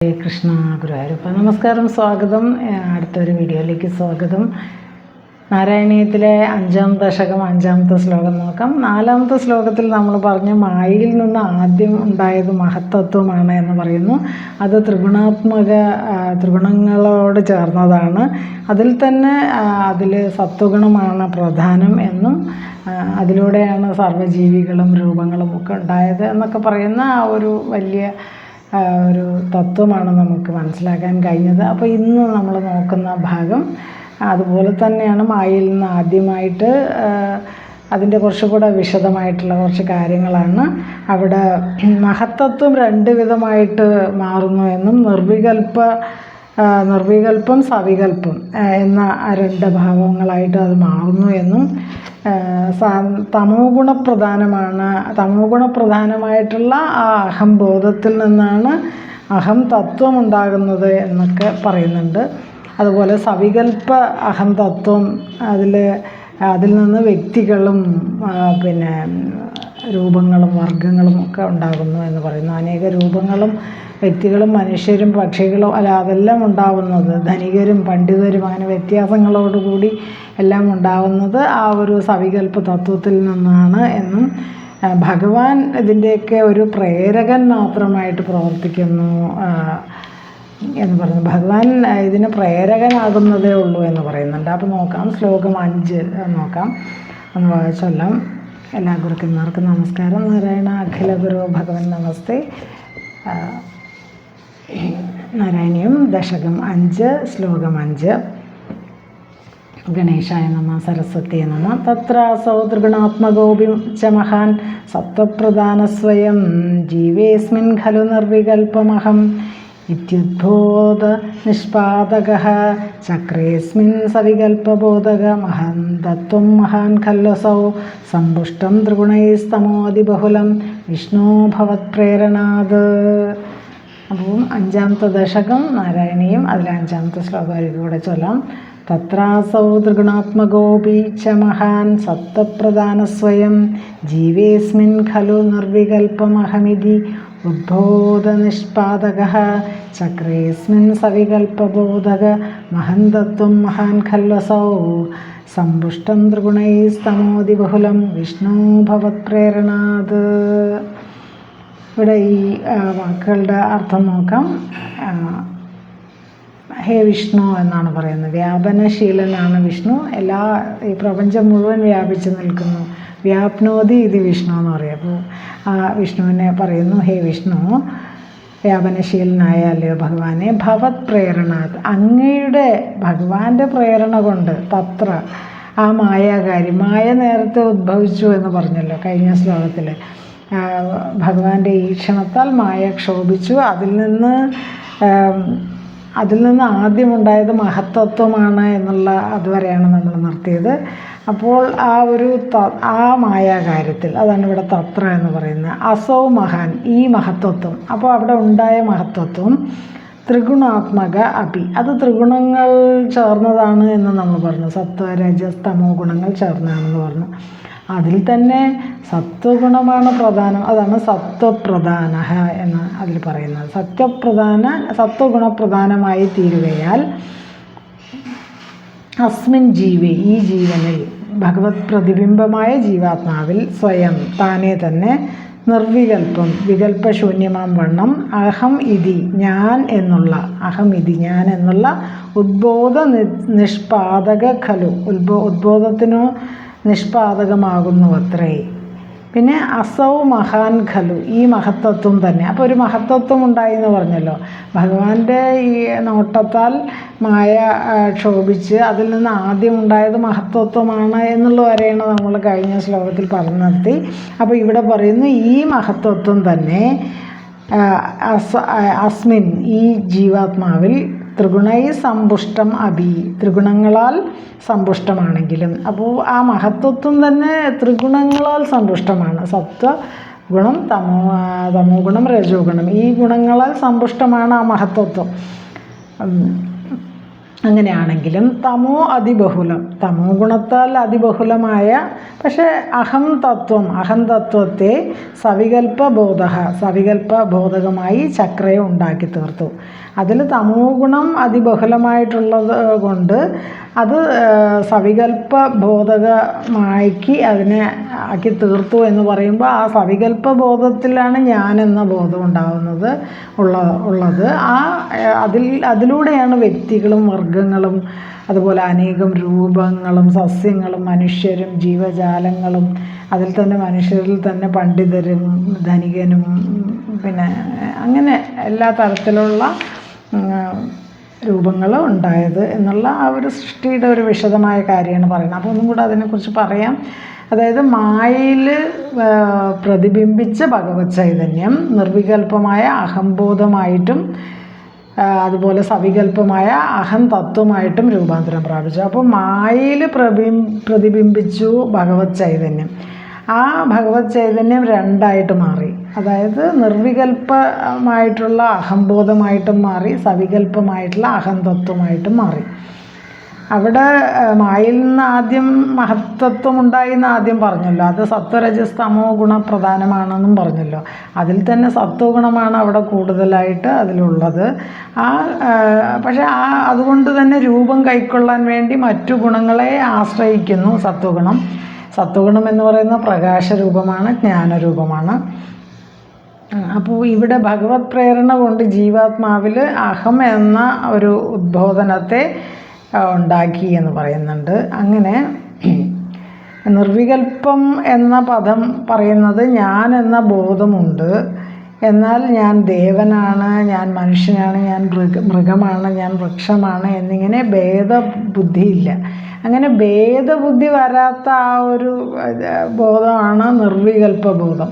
കൃഷ്ണ ഗുരുവായൂരപ്പ നമസ്കാരം. സ്വാഗതം. അടുത്തൊരു വീഡിയോയിലേക്ക് സ്വാഗതം. നാരായണീയത്തിലെ 5-ാം ദശകം 5-ാമത്തെ ശ്ലോകം നോക്കാം. 4-ാമത്തെ ശ്ലോകത്തിൽ നമ്മൾ പറഞ്ഞു മായയിൽ നിന്ന് ആദ്യം ഉണ്ടായത് മഹത്തത്വമാണ് എന്ന് പറയുന്നു. അത് ത്രിഗുണങ്ങളോട് ചേർന്നതാണ്. അതിൽ തന്നെ അതിൽ സത്വഗുണമാണ് പ്രധാനം എന്നും അതിലൂടെയാണ് സർവ്വജീവികളും രൂപങ്ങളും ഒക്കെ ഉണ്ടായത് എന്നൊക്കെ പറയുന്ന ആ ഒരു വലിയ ഒരു തത്വമാണ് നമുക്ക് മനസ്സിലാക്കാൻ കഴിഞ്ഞത്. അപ്പോൾ ഇന്ന് നമ്മൾ നോക്കുന്ന ഭാഗം അതുപോലെ തന്നെയാണ്. മായയിൽ നിന്ന് ആദ്യമായിട്ട് അതിൻ്റെ കുറച്ചുകൂടെ വിശദമായിട്ടുള്ള കുറച്ച് കാര്യങ്ങളാണ്. അവിടെ മഹത്തത്വം 2 വിധമായിട്ട് മാറുന്നു എന്നും നിർവികൽപ്പം സവികൽപ്പം എന്ന 2 ഭാവങ്ങളായിട്ട് അത് മാറുന്നു എന്നും തമോ ഗുണപ്രധാനമായിട്ടുള്ള ആ അഹംബോധത്തിൽ നിന്നാണ് അഹം തത്വം ഉണ്ടാകുന്നത് എന്നൊക്കെ പറയുന്നുണ്ട്. അതുപോലെ സവികൽപ്പ അഹം തത്വം അതിൽ നിന്ന് വ്യക്തികളും പിന്നെ രൂപങ്ങളും വർഗങ്ങളും ഒക്കെ ഉണ്ടാകുന്നു എന്ന് പറയുന്നു. അനേക രൂപങ്ങളും വ്യക്തികളും മനുഷ്യരും പക്ഷികളും അതെല്ലാം ഉണ്ടാവുന്നത്, ധനികരും പണ്ഡിതരും അങ്ങനെ വ്യത്യാസങ്ങളോടുകൂടി എല്ലാം ഉണ്ടാവുന്നത് ആ ഒരു സവികൽപ്പ തത്വത്തിൽ നിന്നാണ് എന്നും ഭഗവാൻ ഇതിൻ്റെയൊക്കെ ഒരു പ്രേരകൻ മാത്രമായിട്ട് പ്രവർത്തിക്കുന്നു എന്ന് പറയുന്നു. ഭഗവാൻ ഇതിന് പ്രേരകനാകുന്നതേ ഉള്ളൂ എന്ന് പറയുന്നുണ്ട്. അപ്പോൾ നോക്കാം, ശ്ലോകം 5 നോക്കാം, ഒന്ന് വായിച്ചൊല്ലാം. എല്ലാ ഗുരുക്കന്മാർക്കും നമസ്കാരം. നാരായണ അഖില ഗുരു ഭഗവൻ നമസ്തേ. നാരായണീയം ദശകം 5 ശ്ലോകം 5. ഗണേശായ നമഃ. സരസ്വതിയെ നമഃ. തത്രാസൗ ത്രിഗുണാത്മകോപി ച മഹാൻ സത്വപ്രധാനസ്വയം ജീവേസ്മിൻ ഖലു നിർവികൽപമഹം ഇത്യുദ്ബോധ നിഷ്പാദകഃ ചക്രേസ്മിൻ സവികൽപബോധക മഹാൻ തത്വം മഹാൻ ഖല്ലസൗ സമ്പുഷ്ടം ത്രിഗുണൈസ്തമോതിബഹുലം വിഷ്ണോ ഭവത്പ്രേരണാത്. അപ്പോൾ 5-ാമത്തെ ദശകം നാരായണീയം, അതിൽ 5-ാമത്തെ ശ്ലോകം കൂടെ ചൊല്ലാം. തത്രാസൗ ത്രിഗുണാത്മകോപി ച മഹാൻ സത്വപ്രധാനസ്വയം ജീവേസ്മിൻ ഖലു നിർവികൽപമഹമിതി ഉദ്ബോധനിഷ്പാദകഃ ചക്രേസ്മിൻ സവികൽപബോധക മഹന്തത്വം മഹാൻ ഖല്ലസൗ സമ്പുഷ്ടം ത്രിഗുണൈസ്തമോതിബഹുലം വിഷ്ണു ഭവത്പ്രേരണാത്. ഇവിടെ ഈ വാക്കുകളുടെ അർത്ഥം നോക്കാം. ഹേ വിഷ്ണു എന്നാണ് പറയുന്നത്. വ്യാപനശീലനാണ് വിഷ്ണു. ഈ പ്രപഞ്ചം മുഴുവൻ വ്യാപിച്ചു നിൽക്കുന്നു. വ്യാപ്നോതി ഇത് വിഷ്ണു എന്ന് പറയും. അപ്പോൾ ആ വിഷ്ണുവിനെ പറയുന്നു, ഹേ വിഷ്ണു, വ്യാപനശീലനായല്ലോ ഭഗവാനെ, ഭവത് പ്രേരണാത്, അങ്ങയുടെ ഭഗവാന്റെ പ്രേരണ കൊണ്ട് തത്ര ആ മായാകാരി, മായ നേരത്തെ ഉദ്ഭവിച്ചു എന്ന് പറഞ്ഞല്ലോ കഴിഞ്ഞ ശ്ലോകത്തിൽ. ഭഗവാന്റെ ഈക്ഷണത്താൽ മായ ക്ഷോഭിച്ചു. അതിൽ നിന്ന് ആദ്യമുണ്ടായത് മഹത്തത്വമാണ് എന്നുള്ള അതുവരെയാണ് നമ്മൾ നിർത്തിയത്. അപ്പോൾ ആ മായാകാര്യത്തിൽ, അതാണ് ഇവിടെ തത്ര എന്ന് പറയുന്നത്. അസൗ മഹാൻ, ഈ മഹത്തത്വം. അപ്പോൾ അവിടെ ഉണ്ടായ മഹത്തത്വം ത്രിഗുണാത്മക അപി, അത് ത്രിഗുണങ്ങൾ ചേർന്നതാണ് എന്ന് നമ്മൾ പറഞ്ഞു. സത്വ രജസ് തമോ ഗുണങ്ങൾ ചേർന്നതാണെന്ന് പറഞ്ഞു. അതിൽ തന്നെ സത്വഗുണമാണ് പ്രധാനം. അതാണ് സത്വപ്രധാന എന്ന് അതിൽ പറയുന്നത്. സത്വഗുണപ്രധാനമായി തീരുകയാൽ അസ്മിൻ ജീവേ, ഈ ജീവനിൽ, ഭഗവത് പ്രതിബിംബമായ ജീവാത്മാവിൽ സ്വയം താനേ തന്നെ നിർവികൽപ്പം വികൽപ്പശൂന്യമാം വണ്ണം അഹം ഇതി ഞാൻ എന്നുള്ള ഉദ്ബോധ നിഷ്പാദക ഖലു, ഉദ്ബോധത്തിനു നിഷ്പാദകമാകുന്നു അത്രേ. പിന്നെ അസൗ മഹാൻ ഖലു, ഈ മഹത്തത്വം തന്നെ. അപ്പോൾ ഒരു മഹത്തത്വം ഉണ്ടായി എന്ന് പറഞ്ഞല്ലോ. ഭഗവാന്റെ ഈ നോട്ടത്താൽ മായ ക്ഷോഭിച്ച് അതിൽ നിന്ന് ആദ്യം ഉണ്ടായത് മഹത്തത്വമാണ് എന്നുള്ള വരെയാണ് നമ്മൾ കഴിഞ്ഞ ശ്ലോകത്തിൽ പറഞ്ഞു നിർത്തി. അപ്പോൾ ഇവിടെ പറയുന്നു, ഈ മഹത്തത്വം തന്നെ അസ്മിൻ, ഈ ജീവാത്മാവിൽ ത്രിഗുണൈ സമ്പുഷ്ടം അഭി, ത്രിഗുണങ്ങളാൽ സമ്പുഷ്ടമാണെങ്കിലും. അപ്പോൾ ആ മഹത്വത്വം തന്നെ ത്രിഗുണങ്ങളാൽ സമ്പുഷ്ടമാണ്. സത്വഗുണം, തമോ ഗുണം, രജോ ഗുണം, ഈ ഗുണങ്ങളാൽ സമ്പുഷ്ടമാണ് ആ മഹത്വത്വം. അങ്ങനെയാണെങ്കിലും തമോ അതിബഹുലം, തമോ ഗുണത്താൽ അതിബഹുലമായ പക്ഷേ അഹം തത്വത്തെ സവികൽപ്പ ബോധകമായി ചക്രയെ ഉണ്ടാക്കി തീർത്തു. അതിൽ തമോ ഗുണം അതിബഹുലമായിട്ടുള്ളത് കൊണ്ട് അത് സവികൽപ്പ ബോധകമാക്കി അതിനെ ആക്കി തീർത്തു എന്ന് പറയുമ്പോൾ ആ സവികൽപ്പ ബോധത്തിലാണ് ഞാനെന്ന ബോധം ഉണ്ടാകുന്നത് ഉള്ളത്. അതിലൂടെയാണ് വ്യക്തികളും വർഗങ്ങളും അതുപോലെ അനേകം രൂപങ്ങളും സസ്യങ്ങളും മനുഷ്യരും ജീവജാലങ്ങളും അതിൽ തന്നെ മനുഷ്യരിൽ തന്നെ പണ്ഡിതരും ധനികനും പിന്നെ അങ്ങനെ എല്ലാ തരത്തിലുള്ള രൂപങ്ങൾ ഉണ്ടായത് എന്നുള്ള ആ ഒരു സൃഷ്ടിയുടെ ഒരു വിശദമായ കാര്യമാണ് പറയുന്നത്. അപ്പോൾ ഒന്നും കൂടെ അതിനെക്കുറിച്ച് പറയാം. അതായത് മായയിൽ പ്രതിബിംബിച്ച ഭഗവത് ചൈതന്യം നിർവികൽപ്പമായ അഹംബോധമായിട്ടും അതുപോലെ സവികൽപ്പമായ അഹം തത്വമായിട്ടും രൂപാന്തരം പ്രാപിച്ചു. അപ്പോൾ മായയിൽ പ്രതിബിംബിച്ചു ഭഗവത് ചൈതന്യം. ആ ഭഗവത് ചൈതന്യം രണ്ടായിട്ട് മാറി. അതായത് നിർവികൽപ്പമായിട്ടുള്ള അഹംബോധമായിട്ടും മാറി, സവികൽപ്പമായിട്ടുള്ള അഹം തത്വമായിട്ടും മാറി. അവിടെ മായയിൽ നിന്ന് ആദ്യം മഹത്തത്വം ഉണ്ടായി എന്ന് ആദ്യം പറഞ്ഞല്ലോ. അത് സത്വരജസ് തമോ ഗുണപ്രധാനമാണെന്നും പറഞ്ഞല്ലോ. അതിൽ തന്നെ സത്വഗുണമാണ് അവിടെ കൂടുതലായിട്ട് അതിലുള്ളത്. പക്ഷേ അതുകൊണ്ട് തന്നെ രൂപം കൈക്കൊള്ളാൻ വേണ്ടി മറ്റു ഗുണങ്ങളെ ആശ്രയിക്കുന്നു സത്വഗുണം. സത്വഗുണം എന്ന് പറയുന്ന പ്രകാശരൂപമാണ്, ജ്ഞാനരൂപമാണ്. അപ്പോൾ ഇവിടെ ഭഗവത് പ്രേരണ കൊണ്ട് ജീവാത്മാവിൽ അഹം എന്ന ഒരു ഉദ്ബോധനത്തെ ഉണ്ടാക്കി എന്ന് പറയുന്നുണ്ട്. അങ്ങനെ നിർവികൽപ്പം എന്ന പദം പറയുന്നത് ഞാൻ എന്ന ബോധമുണ്ട്, എന്നാൽ ഞാൻ ദേവനാണ്, ഞാൻ മനുഷ്യനാണ്, ഞാൻ മൃഗമാണ്, ഞാൻ വൃക്ഷമാണ് എന്നിങ്ങനെ ഭേദബുദ്ധിയില്ല. അങ്ങനെ ഭേദബുദ്ധി വരാത്ത ആ ഒരു ബോധമാണ് നിർവികൽപ്പ ബോധം.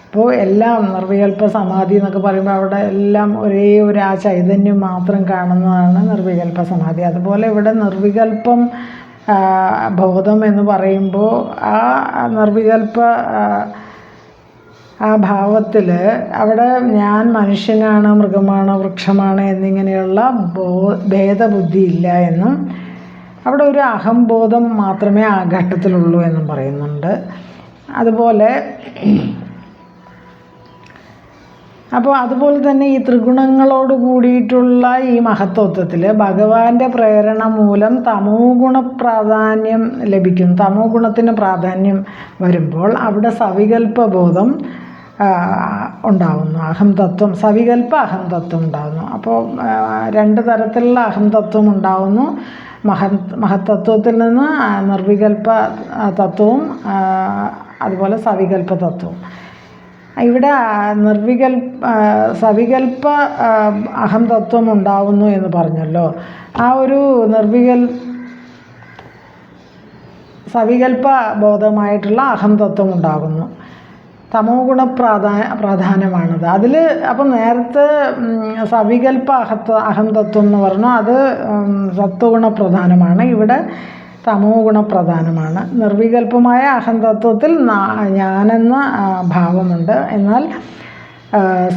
ഇപ്പോൾ എല്ലാം നിർവികൽപ്പ സമാധി എന്നൊക്കെ പറയുമ്പോൾ അവിടെ എല്ലാം ഒരേ ഒരു ആ ചൈതന്യം മാത്രം കാണുന്നതാണ് നിർവികൽപ്പ സമാധി. അതുപോലെ ഇവിടെ നിർവികൽപ്പം ബോധം എന്ന് പറയുമ്പോൾ ആ നിർവികൽപ്പ ആ ഭാവത്തിൽ അവിടെ ഞാൻ മനുഷ്യനാണ്, മൃഗമാണ്, വൃക്ഷമാണ് എന്നിങ്ങനെയുള്ള ഭേദബുദ്ധി ഇല്ല എന്നും അവിടെ ഒരു അഹംബോധം മാത്രമേ ആ ഘട്ടത്തിലുള്ളൂ എന്നും പറയുന്നുണ്ട്. അതുപോലെ തന്നെ ഈ ത്രിഗുണങ്ങളോട് കൂടിയിട്ടുള്ള ഈ മഹത്വത്വത്തിൽ ഭഗവാന്റെ പ്രേരണ മൂലം തമോ ഗുണ പ്രാധാന്യം ലഭിക്കും. തമോ ഗുണത്തിന് പ്രാധാന്യം വരുമ്പോൾ അവിടെ സവികൽപ്പ ബോധം ഉണ്ടാകുന്നു. അഹംതത്വം, സവികൽപ്പ അഹംതത്വം ഉണ്ടാകുന്നു. അപ്പോൾ രണ്ട് തരത്തിലുള്ള അഹംതത്വം ഉണ്ടാകുന്നു. മഹത്തത്വത്തിൽ നിന്ന് നിർവികൽപ്പ തത്വവും അതുപോലെ സവികൽപ്പ തത്വവും. ഇവിടെ സവികൽപ്പ അഹംതത്വം ഉണ്ടാവുന്നു എന്ന് പറഞ്ഞല്ലോ. ആ ഒരു സവികൽപ്പ ബോധമായിട്ടുള്ള അഹംതത്വം ഉണ്ടാകുന്നു. തമോ ഗുണ പ്രാധാന്യമാണത്. അതിൽ അപ്പം നേരത്തെ സവികൽപ്പ അഹംതത്വം എന്ന് പറഞ്ഞു, അത് സത്വഗുണ പ്രധാനമാണ്. ഇവിടെ തമോ ഗുണപ്രധാനമാണ്. നിർവികൽപ്പമായ അഹംതത്വത്തിൽ ഞാനെന്ന ഭാവമുണ്ട്, എന്നാൽ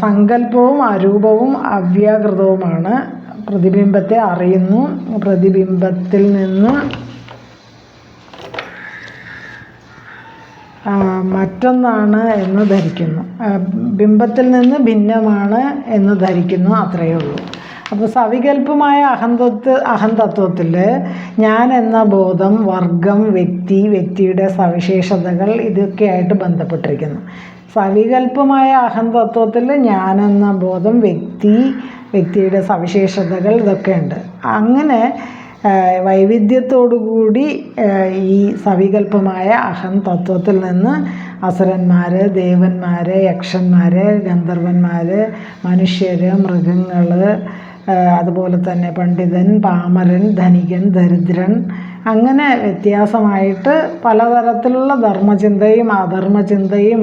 സങ്കല്പവും അരൂപവും അവ്യാകൃതവുമാണ്. പ്രതിബിംബത്തെ അറിയുന്നു, പ്രതിബിംബത്തിൽ നിന്ന് മറ്റൊന്നാണ് എന്ന് ധരിക്കുന്നു, ബിംബത്തിൽ നിന്ന് ഭിന്നമാണ് എന്ന് ധരിക്കുന്നു, അത്രയേ ഉള്ളൂ. അപ്പോൾ സവികൽപ്പമായ അഹംതത്വത്തിൽ ഞാൻ എന്ന ബോധം, വർഗം, വ്യക്തിയുടെ സവിശേഷതകൾ ഇതൊക്കെയായിട്ട് ബന്ധപ്പെട്ടിരിക്കുന്നു. സവികൽപ്പമായ അഹംതത്വത്തിൽ ഞാനെന്ന ബോധം, വ്യക്തിയുടെ സവിശേഷതകൾ ഇതൊക്കെയുണ്ട്. അങ്ങനെ വൈവിധ്യത്തോടുകൂടി ഈ സവികൽപ്പമായ അഹം തത്വത്തിൽ നിന്ന് അസുരന്മാർ, ദേവന്മാർ, യക്ഷന്മാർ, ഗന്ധർവന്മാർ, മനുഷ്യർ, മൃഗങ്ങൾ, അതുപോലെ തന്നെ പണ്ഡിതൻ, പാമരൻ, ധനികൻ, ദരിദ്രൻ, അങ്ങനെ വ്യത്യാസമായിട്ട് പലതരത്തിലുള്ള ധർമ്മചിന്തയും അധർമ്മചിന്തയും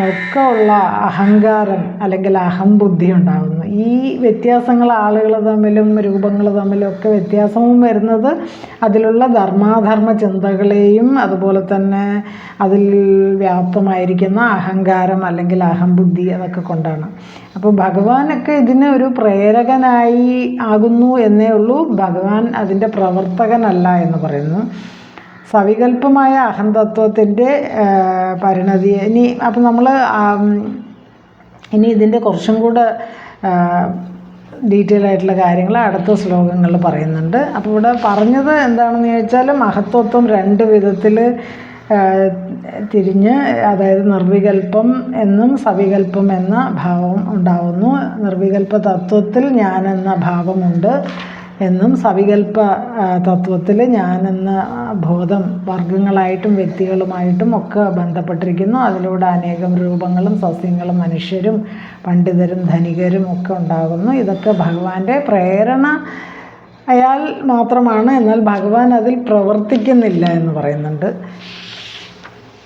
ഒക്കെ ഉള്ള അഹങ്കാരം അല്ലെങ്കിൽ അഹംബുദ്ധി ഉണ്ടാകുന്നു. ഈ വ്യത്യാസങ്ങൾ ആളുകൾ തമ്മിലും രൂപങ്ങൾ തമ്മിലും ഒക്കെ വ്യത്യാസവും വരുന്നത് അതിലുള്ള ധർമാധർമ്മ ചിന്തകളെയും അതുപോലെ തന്നെ അതിൽ വ്യാപ്തമായിരിക്കുന്ന അഹങ്കാരം അല്ലെങ്കിൽ അഹംബുദ്ധി അതൊക്കെ കൊണ്ടാണ്. അപ്പോൾ ഭഗവാനൊക്കെ ഇതിന് ഒരു പ്രേരകനായി ആകുന്നു എന്നേ ഉള്ളൂ, ഭഗവാൻ അതിൻ്റെ പ്രവർത്തകനല്ല എന്ന് പറയുന്നു. സവികല്പമായ അഹംതത്വത്തിൻ്റെ പരിണതി അപ്പം നമ്മൾ ഇനി ഇതിൻ്റെ കുറച്ചും കൂടെ ഡീറ്റെയിൽ ആയിട്ടുള്ള കാര്യങ്ങൾ അടുത്ത ശ്ലോകങ്ങളിൽ പറയുന്നുണ്ട്. അപ്പോൾ ഇവിടെ പറഞ്ഞത് എന്താണെന്ന് ചോദിച്ചാൽ മഹത്വത്വം രണ്ട് വിധത്തിൽ തിരിഞ്ഞ്, അതായത് നിർവികൽപ്പം എന്നും സവികൽപ്പം എന്ന ഭാവം ഉണ്ടാവുന്നു. നിർവികൽപ്പ തത്വത്തിൽ ഞാനെന്ന ഭാവമുണ്ട് എന്നും സവികൽപ്പ തത്വത്തിൽ ഞാനെന്ന ബോധം വർഗങ്ങളായിട്ടും വ്യക്തികളുമായിട്ടും ഒക്കെ ബന്ധപ്പെട്ടിരിക്കുന്നു. അതിലൂടെ അനേകം രൂപങ്ങളും സസ്യങ്ങളും മനുഷ്യരും പണ്ഡിതരും ധനികരും ഒക്കെ ഉണ്ടാകുന്നു. ഇതൊക്കെ ഭഗവാന്റെ പ്രേരണ അയാൾ മാത്രമാണ്, എന്നാൽ ഭഗവാൻ അതിൽ പ്രവർത്തിക്കുന്നില്ല എന്ന് പറയുന്നുണ്ട്.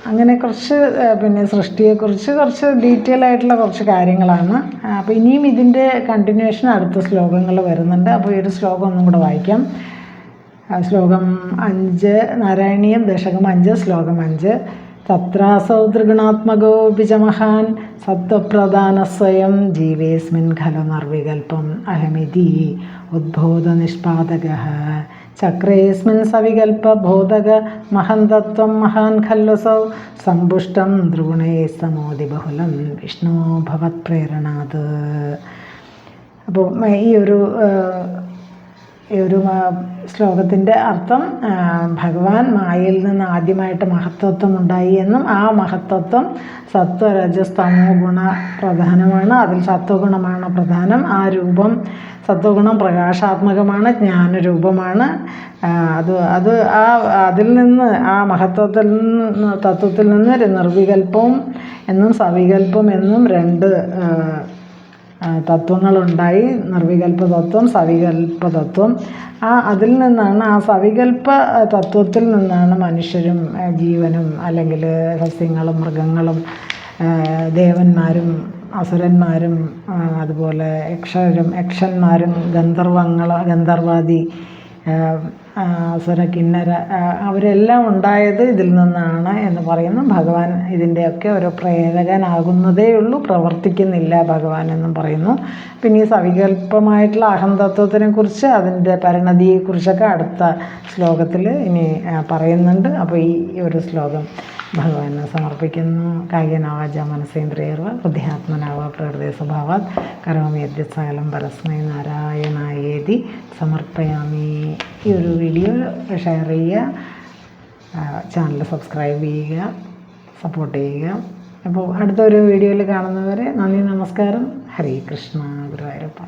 അങ്ങനെ കുറച്ച് സൃഷ്ടിയെക്കുറിച്ച് കുറച്ച് ഡീറ്റെയിൽ ആയിട്ടുള്ള കുറച്ച് കാര്യങ്ങളാണ്. അപ്പോൾ ഇനിയും ഇതിൻ്റെ കണ്ടിന്യൂഷൻ അടുത്ത ശ്ലോകങ്ങൾ വരുന്നുണ്ട്. അപ്പോൾ ഈ ഒരു ശ്ലോകം ഒന്നും കൂടെ വായിക്കാം. ശ്ലോകം 5, നാരായണീയം ദശകം 5 ശ്ലോകം 5. തത്രാസൗ ത്രിഗുണാത്മകോപി ച മഹാൻ സത്വപ്രധാന സ്വയം ജീവേസ്മിൻ ഖലു നിർവികൽപ്പം അഹമിതി ഉദ്ബോധ നിഷ്പാദകഃ ചക്രേസ്മിൻ സവികൽപ്പ ബോധക മഹന്തത്വം മഹാൻ ഖല്ലുസൗ സമ്പുഷ്ടം ത്രിഗുണേ സമോതി ബഹുലം വിഷ്ണു ഭവത് പ്രേരണാത്. അപ്പോൾ ഈ ഒരു ശ്ലോകത്തിൻ്റെ അർത്ഥം, ഭഗവാൻ മായയിൽ നിന്ന് ആദ്യമായിട്ട് മഹത്തത്വം ഉണ്ടായി എന്നും ആ മഹത്തത്വം സത്വരജസ്തമോ ഗുണ പ്രധാനമാണ്, അതിൽ സത്വഗുണമാണ് പ്രധാനം. ആ രൂപം സത്വഗുണം പ്രകാശാത്മകമാണ്, ജ്ഞാനരൂപമാണ്. അതിൽ നിന്ന് ആ തത്വത്തിൽ നിന്ന് നിർവികൽപ്പവും എന്നും സവികൽപ്പം എന്നും രണ്ട് തത്വങ്ങളുണ്ടായി. നിർവികൽപ്പ തത്വം, സവികൽപ്പ തത്വം. അതിൽ നിന്നാണ്, ആ സവികൽപ്പ തത്വത്തിൽ നിന്നാണ് മനുഷ്യരും ജീവനും അല്ലെങ്കിൽ സസ്യങ്ങളും മൃഗങ്ങളും ദേവന്മാരും അസുരന്മാരും അതുപോലെ യക്ഷന്മാരും ഗന്ധർവാദി അസുര കിന്നര അവരെല്ലാം ഉണ്ടായത് ഇതിൽ നിന്നാണ് എന്ന് പറയുന്നു. ഭഗവാൻ ഇതിൻ്റെയൊക്കെ ഒരു പ്രേരകനാകുന്നതേ ഉള്ളൂ, പ്രവർത്തിക്കുന്നില്ല ഭഗവാൻ എന്നും പറയുന്നു. പിന്നെ ഈ സവികല്പമായിട്ടുള്ള അഹംതത്വത്തിനെക്കുറിച്ച്, അതിൻ്റെ പരിണതിയെക്കുറിച്ചൊക്കെ അടുത്ത ശ്ലോകത്തിൽ ഇനി പറയുന്നുണ്ട്. അപ്പോൾ ഈ ഒരു ശ്ലോകം ഭഗവാന് സമർപ്പിക്കുന്നു. കായേനവാച മനസേന്ദ്രിയർവ ബുദ്ധ്യാത്മനാവ പ്രകൃതി സ്വഭാവാത് കരോമി യദ്യത് സകലം പരസ്മൈ നാരായണായേതി സമർപ്പയാമി. ഈ ഒരു വീഡിയോ ഷെയർ ചെയ്യുക, ചാനൽ സബ്സ്ക്രൈബ് ചെയ്യുക, സപ്പോർട്ട് ചെയ്യുക. അപ്പോൾ അടുത്തൊരു വീഡിയോയിൽ കാണുന്നവരെ നന്ദി, നമസ്കാരം. ഹരേ കൃഷ്ണ. ഗുരുവായൂരപ്പ.